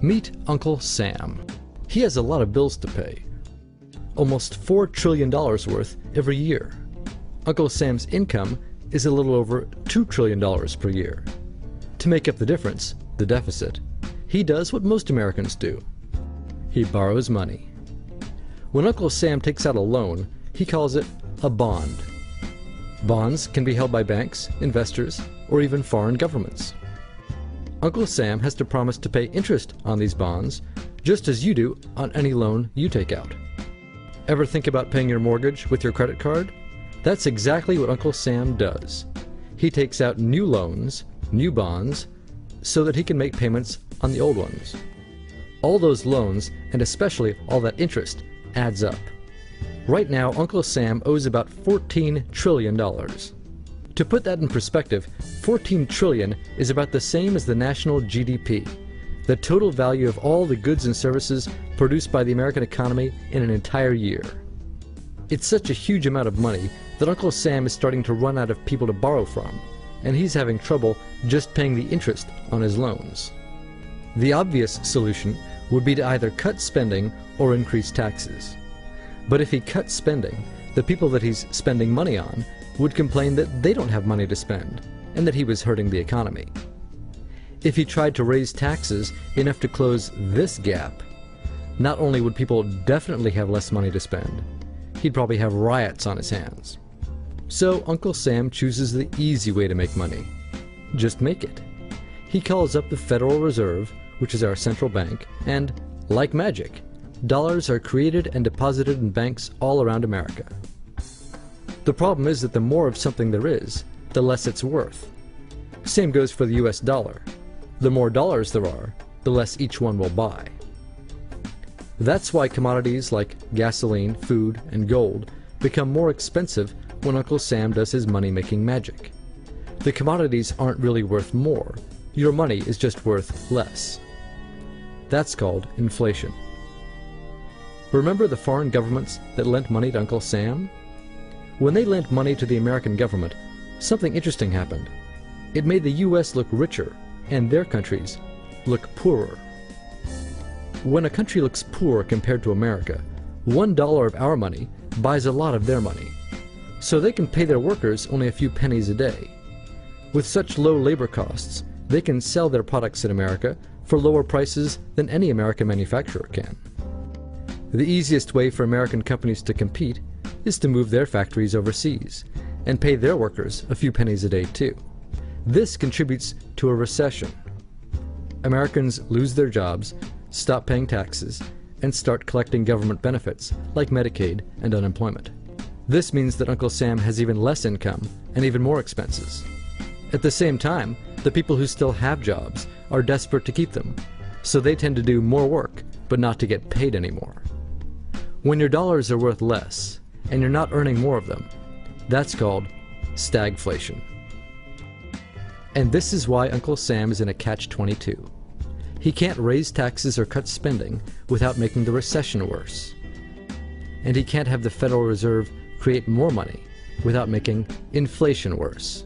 Meet Uncle Sam. He has a lot of bills to pay. Almost $4 trillion worth every year. Uncle Sam's income is a little over $2 trillion per year. To make up the difference, the deficit, he does what most Americans do. He borrows money. When Uncle Sam takes out a loan, he calls it a bond. Bonds can be held by banks, investors, or even foreign governments. Uncle Sam has to promise to pay interest on these bonds, just as you do on any loan you take out. Ever think about paying your mortgage with your credit card? That's exactly what Uncle Sam does. He takes out new loans, new bonds, so that he can make payments on the old ones. All those loans, and especially all that interest, adds up. Right now, Uncle Sam owes about $14 trillion. To put that in perspective, 14 trillion is about the same as the national GDP, the total value of all the goods and services produced by the American economy in an entire year. It's such a huge amount of money that Uncle Sam is starting to run out of people to borrow from, and he's having trouble just paying the interest on his loans. The obvious solution would be to either cut spending or increase taxes. But if he cuts spending, the people that he's spending money on would complain that they don't have money to spend, and that he was hurting the economy. If he tried to raise taxes enough to close this gap, not only would people definitely have less money to spend, he'd probably have riots on his hands. So Uncle Sam chooses the easy way to make money. Just make it. He calls up the Federal Reserve, which is our central bank, and, like magic, dollars are created and deposited in banks all around America. The problem is that the more of something there is, the less it's worth. Same goes for the US dollar. The more dollars there are, the less each one will buy. That's why commodities like gasoline, food, and gold become more expensive when Uncle Sam does his money-making magic. The commodities aren't really worth more. Your money is just worth less. That's called inflation. Remember the foreign governments that lent money to Uncle Sam? When they lent money to the American government, something interesting happened. It made the US look richer, and their countries look poorer. When a country looks poor compared to America, $1 of our money buys a lot of their money. So they can pay their workers only a few pennies a day. With such low labor costs, they can sell their products in America for lower prices than any American manufacturer can. The easiest way for American companies to compete is to move their factories overseas and pay their workers a few pennies a day too. This contributes to a recession. Americans lose their jobs, stop paying taxes, and start collecting government benefits like Medicaid and unemployment. This means that Uncle Sam has even less income and even more expenses. At the same time, the people who still have jobs are desperate to keep them, so they tend to do more work but not to get paid anymore. When your dollars are worth less and you're not earning more of them, that's called stagflation. And this is why Uncle Sam is in a catch-22. He can't raise taxes or cut spending without making the recession worse. And he can't have the Federal Reserve create more money without making inflation worse.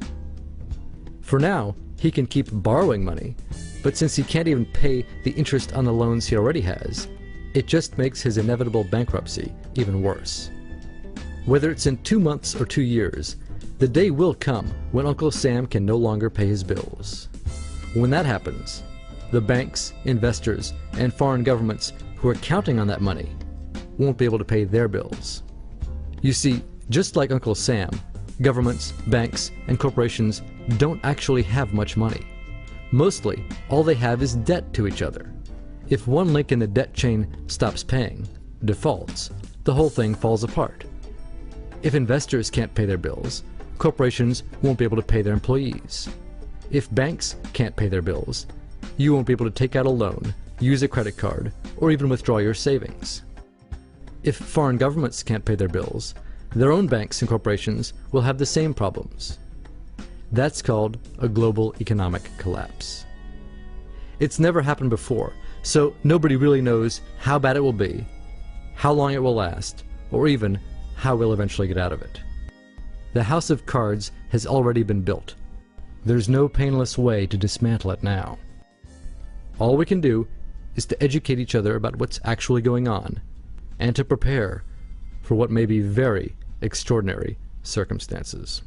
For now, he can keep borrowing money, but since he can't even pay the interest on the loans he already has, it just makes his inevitable bankruptcy even worse. Whether it's in 2 months or 2 years, the day will come when Uncle Sam can no longer pay his bills. When that happens, the banks, investors, and foreign governments who are counting on that money won't be able to pay their bills. You see, just like Uncle Sam, governments, banks, and corporations don't actually have much money. Mostly, all they have is debt to each other. If one link in the debt chain stops paying, defaults, the whole thing falls apart. If investors can't pay their bills, corporations won't be able to pay their employees. If banks can't pay their bills, you won't be able to take out a loan, use a credit card, or even withdraw your savings. If foreign governments can't pay their bills, their own banks and corporations will have the same problems. That's called a global economic collapse. It's never happened before, so nobody really knows how bad it will be, how long it will last, or even how we'll eventually get out of it. The house of cards has already been built. There's no painless way to dismantle it now. All we can do is to educate each other about what's actually going on, and to prepare for what may be very extraordinary circumstances.